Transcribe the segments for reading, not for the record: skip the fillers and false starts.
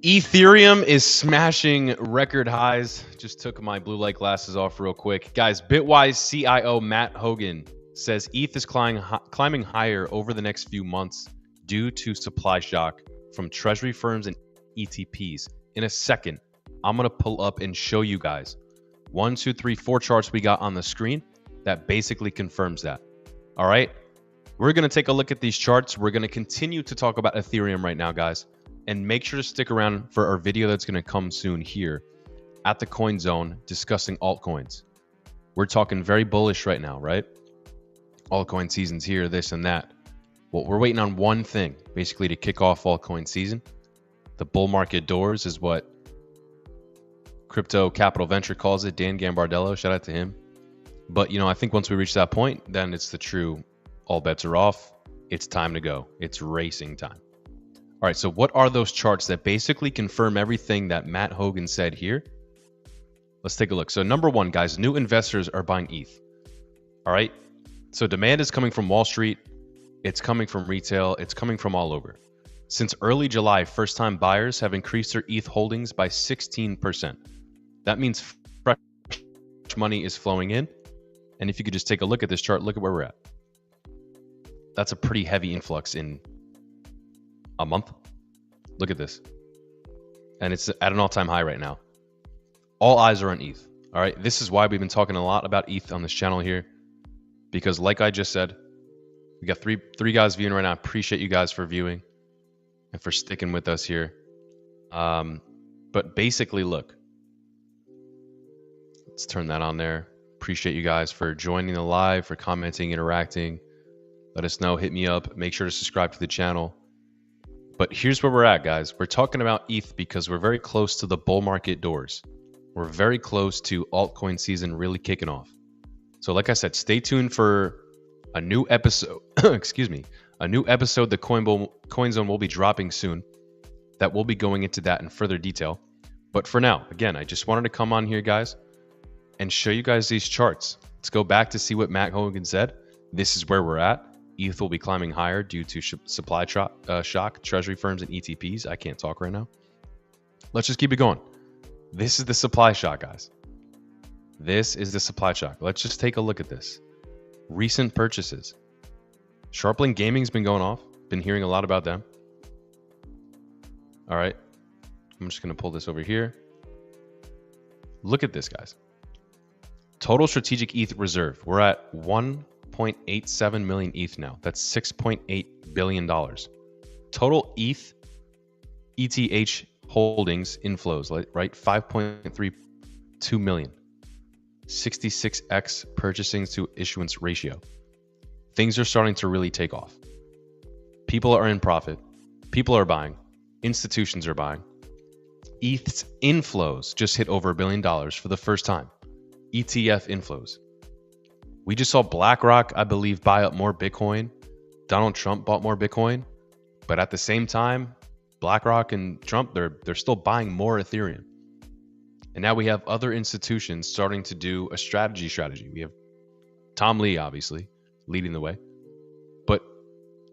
Ethereum is smashing record highs. Just took my blue light glasses off real quick. Guys, Bitwise CIO Matt Hougan says ETH is climbing higher over the next few months due to supply shock from treasury firms and ETPs. In a second, I'm going to pull up and show you guys 1, 2, 3, 4 charts we got on the screen that basically confirms that. All right, we're going to take a look at these charts. We're going to continue to talk about Ethereum right now, guys. And make sure to stick around for our video that's going to come soon here at the Coin Zone discussing altcoins. We're talking very bullish right now, right? Altcoin season's here, this and that. Well, we're waiting on one thing, basically, to kick off altcoin season. The bull market doors is what Crypto Capital Venture calls it. Dan Gambardello, shout out to him. But, you know, I think once we reach that point, then it's the true all bets are off. It's time to go. It's racing time. All right, so what are those charts that basically confirm everything that Matt Hougan said here? Let's take a look. So number one, guys, new investors are buying ETH. All right, so demand is coming from Wall Street. It's coming from retail. It's coming from all over. Since early July, first-time buyers have increased their ETH holdings by 16%. That means fresh money is flowing in. And if you could just take a look at this chart, look at where we're at. That's a pretty heavy influx in a month. Look at this. And it's at an all-time high right now. All eyes are on ETH. All right. This is why we've been talking a lot about ETH on this channel here. Because like I just said, we got three guys viewing right now. Appreciate you guys for viewing and for sticking with us here. But basically, look. Let's turn that on there. Appreciate you guys for joining the live, for commenting, interacting. Let us know. Hit me up. Make sure to subscribe to the channel. But here's where we're at, guys. We're talking about ETH because we're very close to the bull market doors. We're very close to altcoin season really kicking off. So like I said, stay tuned for a new episode. Excuse me. A new episode the Coin Zone will be dropping soon. That will be going into that in further detail. But for now, again, I just wanted to come on here, guys, and show you guys these charts. Let's go back to see what Matt Hougan said. This is where we're at. ETH will be climbing higher due to supply shock, treasury firms, and ETPs. I can't talk right now. Let's just keep it going. This is the supply shock, guys. This is the supply shock. Let's just take a look at this. Recent purchases. Sharplink Gaming's been going off. Been hearing a lot about them. All right. I'm just going to pull this over here. Look at this, guys. Total strategic ETH reserve. We're at 1.87 million ETH now. That's $6.8 billion. Total ETH, ETH holdings inflows, right? 5.32 million. 66x purchasing to issuance ratio. Things are starting to really take off. People are in profit. People are buying. Institutions are buying. ETH's inflows just hit over $1 billion for the first time. ETF inflows. We just saw BlackRock, I believe, buy up more Bitcoin. Donald Trump bought more Bitcoin. But at the same time, BlackRock and Trump, they're still buying more Ethereum. And now we have other institutions starting to do a strategy. We have Tom Lee, obviously, leading the way. But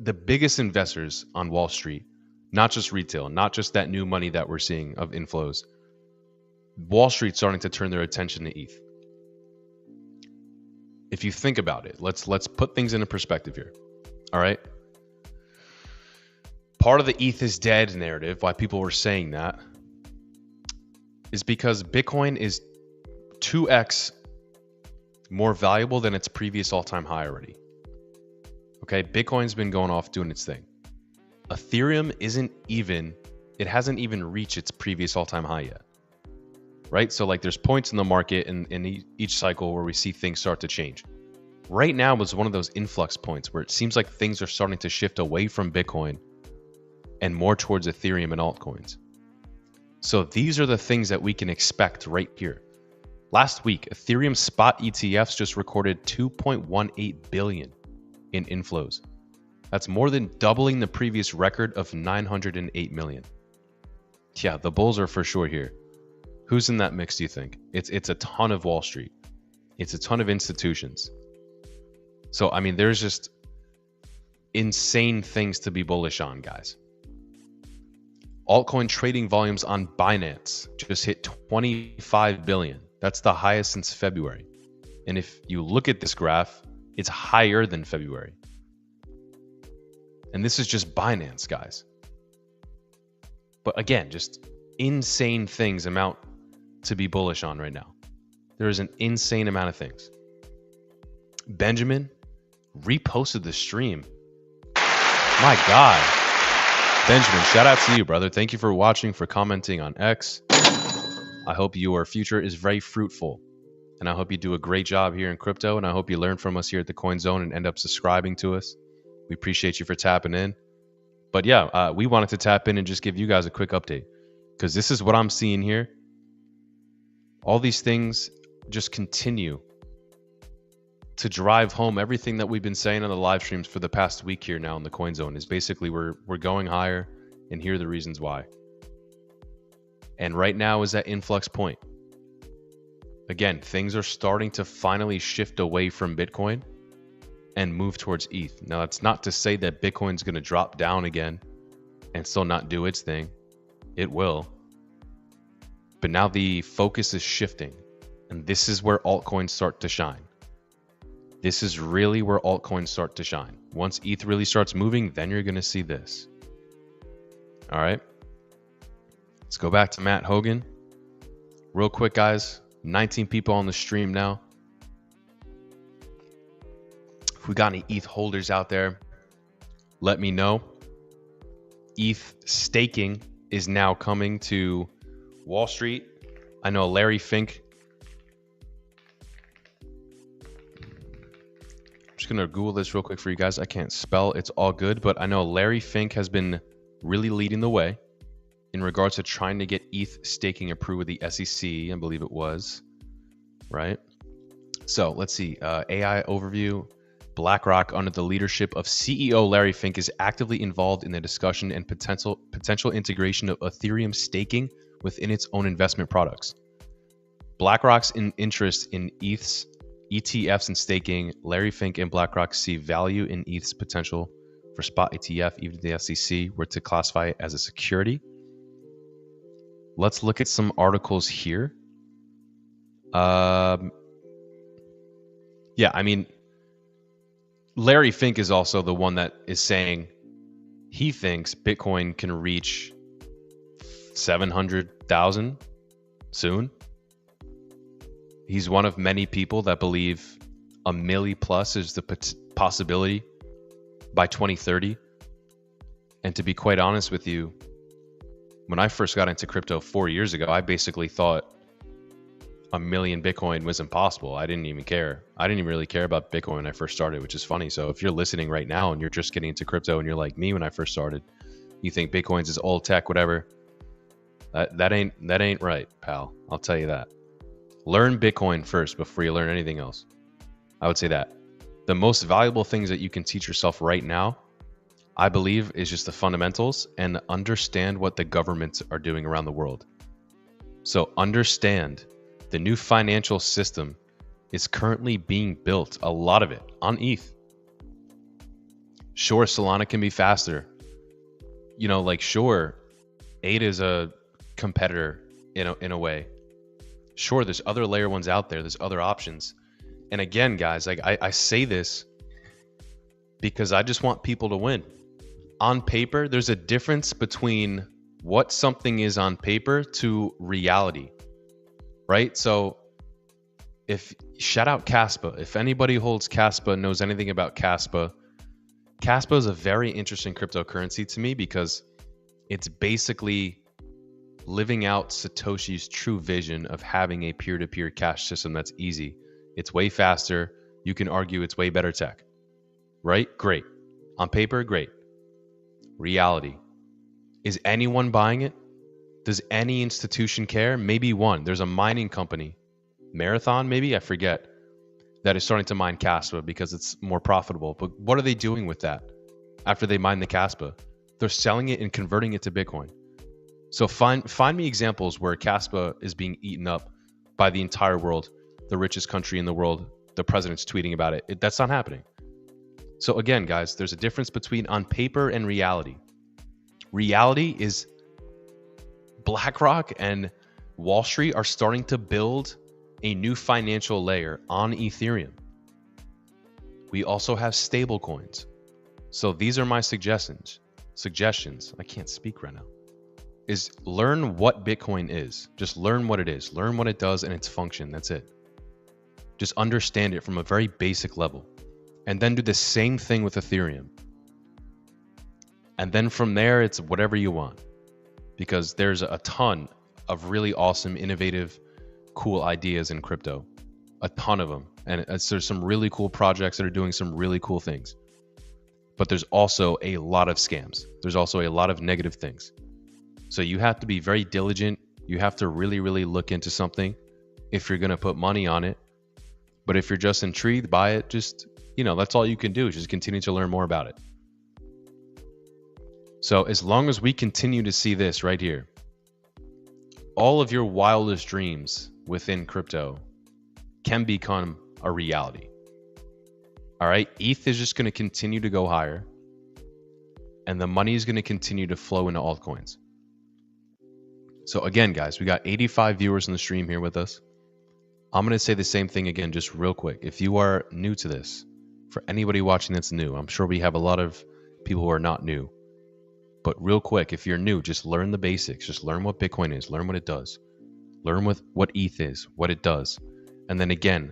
the biggest investors on Wall Street, not just retail, not just that new money that we're seeing of inflows, Wall Street's starting to turn their attention to ETH. If you think about it, let's put things into perspective here. All right. Part of the ETH is dead narrative, why people were saying that, is because Bitcoin is 2x more valuable than its previous all-time high already. Okay, Bitcoin's been going off doing its thing. Ethereum hasn't even reached its previous all-time high yet. Right? So like there's points in the market in each cycle where we see things start to change. Right now was one of those influx points where it seems like things are starting to shift away from Bitcoin and more towards Ethereum and altcoins. So these are the things that we can expect right here. Last week, Ethereum spot ETFs just recorded 2.18 billion in inflows. That's more than doubling the previous record of 908 million. Yeah, the bulls are for sure here. Who's in that mix, do you think? It's a ton of Wall Street. It's a ton of institutions. So, I mean, there's just insane things to be bullish on, guys. Altcoin trading volumes on Binance just hit 25 billion. That's the highest since February. And if you look at this graph, it's higher than February. And this is just Binance, guys. But again, just insane things amount to be bullish on right now. There is an insane amount of things. Benjamin reposted the stream. My God. Benjamin, shout out to you, brother. Thank you for watching, for commenting on X. I hope your future is very fruitful. And I hope you do a great job here in crypto. And I hope you learn from us here at the Coin Zone and end up subscribing to us. We appreciate you for tapping in. But yeah, we wanted to tap in and just give you guys a quick update, because this is what I'm seeing here. All these things just continue to drive home everything that we've been saying on the live streams for the past week here now in the Coin Zone. Is basically we're going higher, and here are the reasons why. And right now is that influx point. Again, things are starting to finally shift away from Bitcoin and move towards ETH. Now, that's not to say that Bitcoin's going to drop down again and still not do its thing. It will. But now the focus is shifting, and this is where altcoins start to shine. This is really where altcoins start to shine. Once ETH really starts moving, then you're going to see this. All right. Let's go back to Matt Hougan. Real quick, guys. 19 people on the stream now. If we got any ETH holders out there, let me know. ETH staking is now coming to Wall Street. I know Larry Fink. I'm just going to Google this real quick for you guys. I can't spell. It's all good. But I know Larry Fink has been really leading the way in regards to trying to get ETH staking approved with the SEC, I believe it was, right? So let's see. AI overview. BlackRock, under the leadership of CEO Larry Fink, is actively involved in the discussion and potential integration of Ethereum staking within its own investment products. BlackRock's interest in ETH's ETFs and staking. Larry Fink and BlackRock see value in ETH's potential for spot ETF, even if the SEC were to classify it as a security. Let's look at some articles here. Yeah, I mean, Larry Fink is also the one that is saying he thinks Bitcoin can reach 700,000 soon. He's one of many people that believe a milli plus is the possibility by 2030. And to be quite honest with you, when I first got into crypto 4 years ago, I basically thought a million Bitcoin was impossible. I didn't even care. I didn't even really care about Bitcoin when I first started, which is funny. So if you're listening right now and you're just getting into crypto and you're like me when I first started, you think Bitcoin's is old tech, whatever. That ain't right, pal. I'll tell you that. Learn Bitcoin first before you learn anything else. I would say that. The most valuable things that you can teach yourself right now, I believe, is just the fundamentals and understand what the governments are doing around the world. So understand the new financial system is currently being built, a lot of it, on ETH. Sure, Solana can be faster. You know, like, sure, ADA is a competitor in a way. Sure, there's other layer ones out there. There's other options. And again, guys, like I say this because I just want people to win. On paper, there's a difference between what something is on paper to reality, right? So shout out Caspa. If anybody holds Caspa, knows anything about Caspa, Caspa is a very interesting cryptocurrency to me because it's basically living out Satoshi's true vision of having a peer-to-peer cash system that's easy. It's way faster. You can argue it's way better tech, right? Great. On paper, great. Reality. Is anyone buying it? Does any institution care? Maybe one. There's a mining company, Marathon maybe, I forget, that is starting to mine Caspa because it's more profitable. But what are they doing with that after they mine the Caspa? They're selling it and converting it to Bitcoin. So find me examples where Caspa is being eaten up by the entire world, the richest country in the world. The president's tweeting about it. That's not happening. So again, guys, there's a difference between on paper and reality. Reality is BlackRock and Wall Street are starting to build a new financial layer on Ethereum. We also have stable coins. So these are my suggestions. I can't speak right now. Is learn what Bitcoin is. Just learn what it is. Learn what it does and its function. That's it. Just understand it from a very basic level. And then do the same thing with Ethereum. And then from there, it's whatever you want. Because there's a ton of really awesome, innovative, cool ideas in crypto. A ton of them. And there's some really cool projects that are doing some really cool things. But there's also a lot of scams. There's also a lot of negative things. So you have to be very diligent. You have to really, really look into something if you're going to put money on it. But if you're just intrigued by it, just, that's all you can do is just continue to learn more about it. So as long as we continue to see this right here, all of your wildest dreams within crypto can become a reality. All right, ETH is just going to continue to go higher, and the money is going to continue to flow into altcoins. So again, guys, we got 85 viewers in the stream here with us. I'm going to say the same thing again, just real quick. If you are new to this, for anybody watching that's new, I'm sure we have a lot of people who are not new. But real quick, if you're new, just learn the basics. Just learn what Bitcoin is. Learn what it does. Learn what ETH is, what it does. And then again,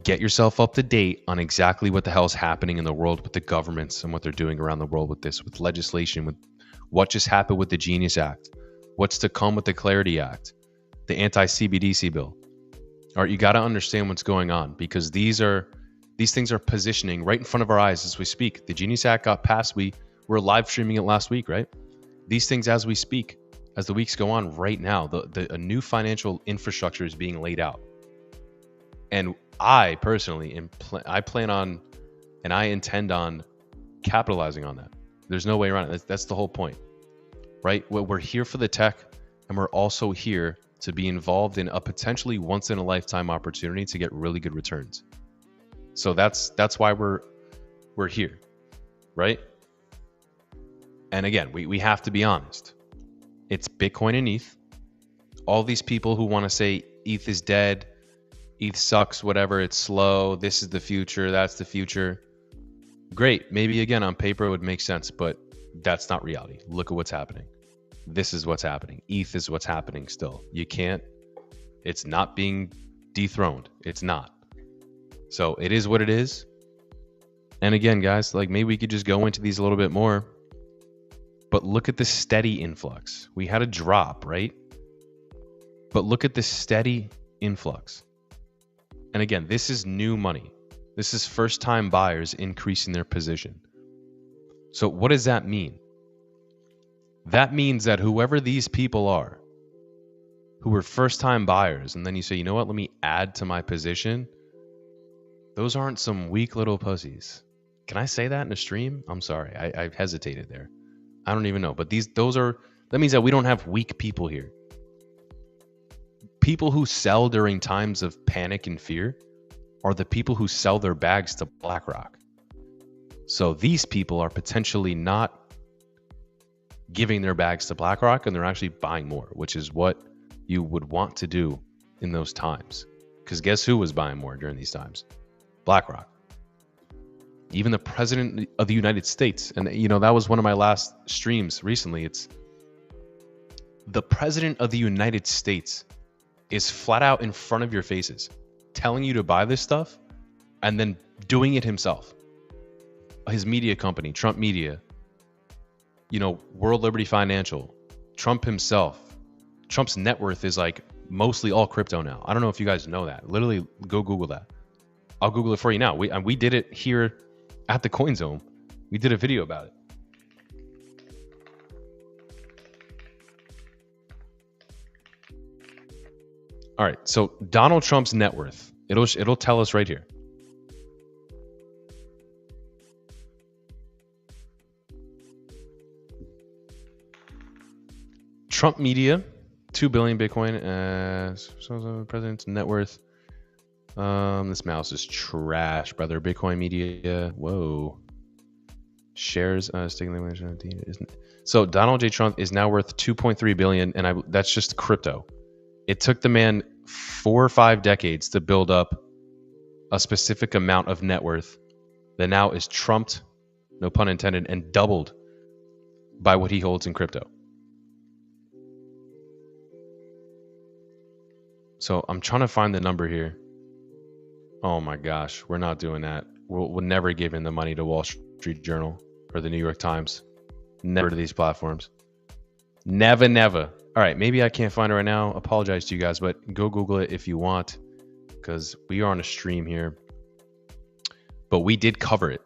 get yourself up to date on exactly what the hell is happening in the world with the governments and what they're doing around the world with this, with legislation, with what just happened with the Genius Act, what's to come with the Clarity Act, the anti-CBDC bill. All right, you got to understand what's going on because these things are positioning right in front of our eyes as we speak. The Genius Act got passed. We're live streaming it last week, right? These things as we speak, as the weeks go on right now, a new financial infrastructure is being laid out. And I personally, I plan on, and I intend on capitalizing on that. There's no way around it. That's the whole point, right? We're here for the tech, and we're also here to be involved in a potentially once-in-a-lifetime opportunity to get really good returns. So that's why we're here, right? And again, we have to be honest. It's Bitcoin and ETH. All these people who want to say ETH is dead, ETH sucks, whatever, it's slow, this is the future, that's the future. Great, maybe again on paper it would make sense, but that's not reality. Look at what's happening. This is what's happening. ETH is what's happening still. It's not being dethroned. It's not. So it is what it is. And again, guys, maybe we could just go into these a little bit more. But look at the steady influx. We had a drop, right? But look at the steady influx. And again, this is new money. This is first-time buyers increasing their position. So what does that mean? That means that whoever these people are, who are first-time buyers, and then you say, you know what, let me add to my position, those aren't some weak little pussies. Can I say that in a stream? I'm sorry, I hesitated there. I don't even know, but that means that we don't have weak people here. People who sell during times of panic and fear are the people who sell their bags to BlackRock. So these people are potentially not giving their bags to BlackRock, and they're actually buying more, which is what you would want to do in those times. Because guess who was buying more during these times? BlackRock. Even the president of the United States. And, that was one of my last streams recently. It's the president of the United States is flat out in front of your faces, telling you to buy this stuff and then doing it himself. His media company, Trump Media, World Liberty Financial, Trump himself. Trump's net worth is mostly all crypto now. I don't know if you guys know that. Literally, go Google that. I'll Google it for you now. We did it here at the Coin Zone. We did a video about it. All right, so Donald Trump's net worth. It'll tell us right here. Trump Media, 2 billion Bitcoin. So president's net worth. This mouse is trash, brother. Bitcoin Media. Whoa. Shares isn't. So Donald J. Trump is now worth 2.3 billion, and that's just crypto. It took the man 4 or 5 decades to build up a specific amount of net worth that now is trumped, no pun intended, and doubled by what he holds in crypto. So I'm trying to find the number here. Oh my gosh, we're not doing that. We'll never give in the money to Wall Street Journal or the New York Times. Never to these platforms. Never, never. All right, maybe I can't find it right now. Apologize to you guys, but go Google it if you want, because we are on a stream here. But we did cover it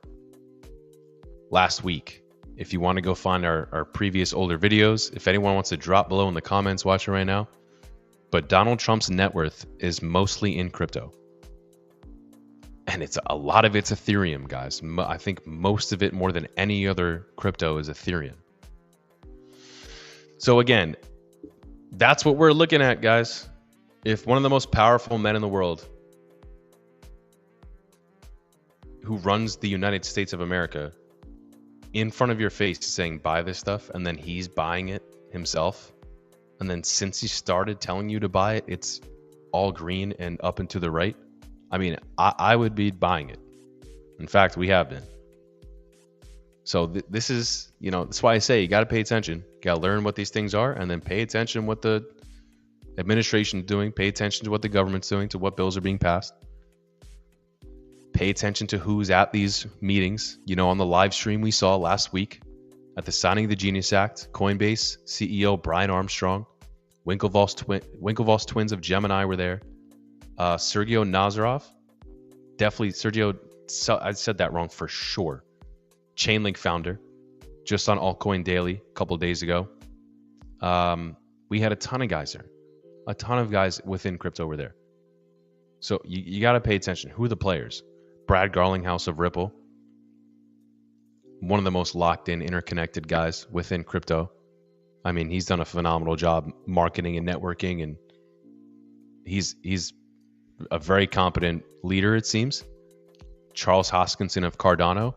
last week. If you want to go find our previous older videos, if anyone wants to drop below in the comments watching right now. But Donald Trump's net worth is mostly in crypto. And it's a lot of it's Ethereum, guys. I think most of it, more than any other crypto, is Ethereum. So again, that's what we're looking at, guys. If one of the most powerful men in the world, who runs the United States of America, in front of your face is saying buy this stuff, and then he's buying it himself, and then since he started telling you to buy it, it's all green and up and to the right. I mean, I would be buying it. In fact, we have been. So this is, that's why I say you got to pay attention. You got to learn what these things are, and then pay attention what the administration is doing. Pay attention to what the government's doing, to what bills are being passed. Pay attention to who's at these meetings. On the live stream we saw last week at the signing of the Genius Act, Coinbase CEO Brian Armstrong, Winklevoss twins of Gemini were there. Sergio Nazarov, definitely Sergio, I said that wrong for sure. Chainlink founder, just on Altcoin Daily a couple of days ago. We had a ton of guys there. A ton of guys within crypto were there. So you got to pay attention. Who are the players? Brad Garlinghouse of Ripple, one of the most locked in, interconnected guys within crypto. I mean, he's done a phenomenal job marketing and networking, and he's a very competent leader, it seems. Charles Hoskinson of Cardano,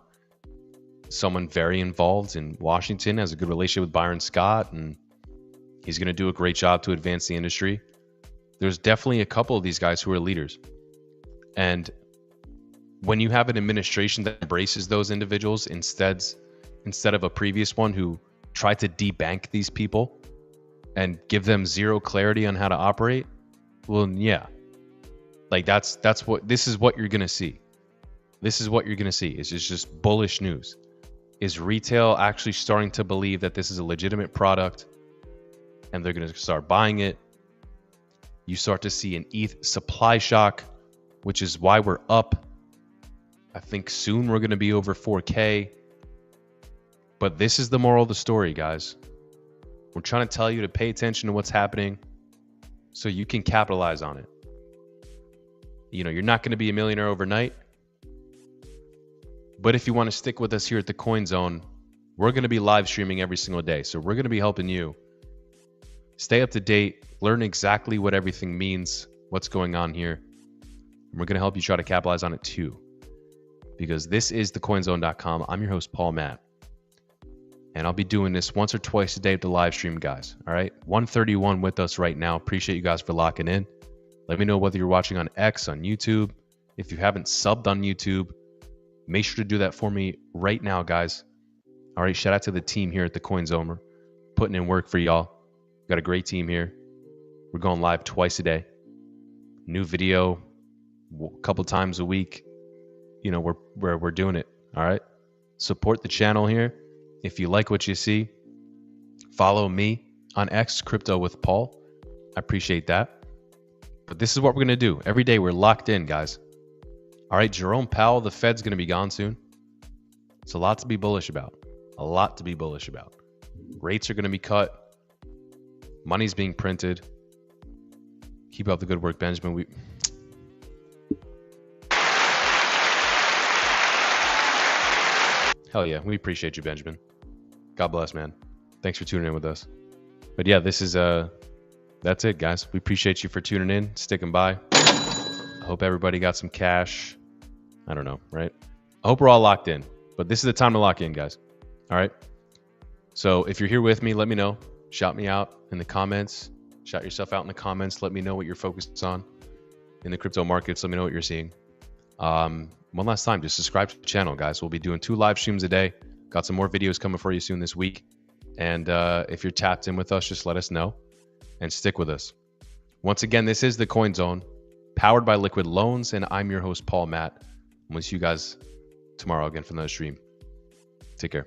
someone very involved in Washington, has a good relationship with Byron Scott, and he's going to do a great job to advance the industry. There's definitely a couple of these guys who are leaders. And when you have an administration that embraces those individuals instead of a previous one who tried to debank these people and give them zero clarity on how to operate, well, yeah. Like this is what you're going to see. This is what you're going to see. It's just bullish news. Is retail actually starting to believe that this is a legitimate product and they're going to start buying it? You start to see an ETH supply shock, which is why we're up. I think soon we're going to be over 4K. But this is the moral of the story, guys. We're trying to tell you to pay attention to what's happening so you can capitalize on it. You're not going to be a millionaire overnight. But if you want to stick with us here at the Coin Zone, we're going to be live streaming every single day. So we're going to be helping you stay up to date, learn exactly what everything means, what's going on here. And we're going to help you try to capitalize on it too. Because this is thecoinzone.com. I'm your host, Paul Matt. And I'll be doing this once or twice a day at the live stream, guys. All right? 131 with us right now. Appreciate you guys for locking in. Let me know whether you're watching on X, on YouTube. If you haven't subbed on YouTube, make sure to do that for me right now, guys. All right, shout out to the team here at the Coin Zone. We're putting in work for y'all. Got a great team here. We're going live twice a day. New video a couple times a week. We're doing it. All right. Support the channel here. If you like what you see, follow me on X, Crypto with Paul. I appreciate that. But this is what we're going to do. Every day we're locked in, guys. All right, Jerome Powell, the Fed's going to be gone soon. It's a lot to be bullish about. A lot to be bullish about. Rates are going to be cut. Money's being printed. Keep up the good work, Benjamin. Hell yeah, we appreciate you, Benjamin. God bless, man. Thanks for tuning in with us. But yeah, this is that's it, guys. We appreciate you for tuning in, sticking by. I hope everybody got some cash. I don't know, right? I hope we're all locked in. But this is the time to lock in, guys. All right. So if you're here with me, let me know. Shout me out in the comments. Shout yourself out in the comments. Let me know what you're focused on in the crypto markets. Let me know what you're seeing. One last time, just subscribe to the channel, guys. We'll be doing 2 live streams a day. Got some more videos coming for you soon this week. And if you're tapped in with us, just let us know and stick with us. Once again, this is the Coin Zone, powered by Liquid Loans, and I'm your host, Paul Matt. We'll see you guys tomorrow again for another stream. Take care.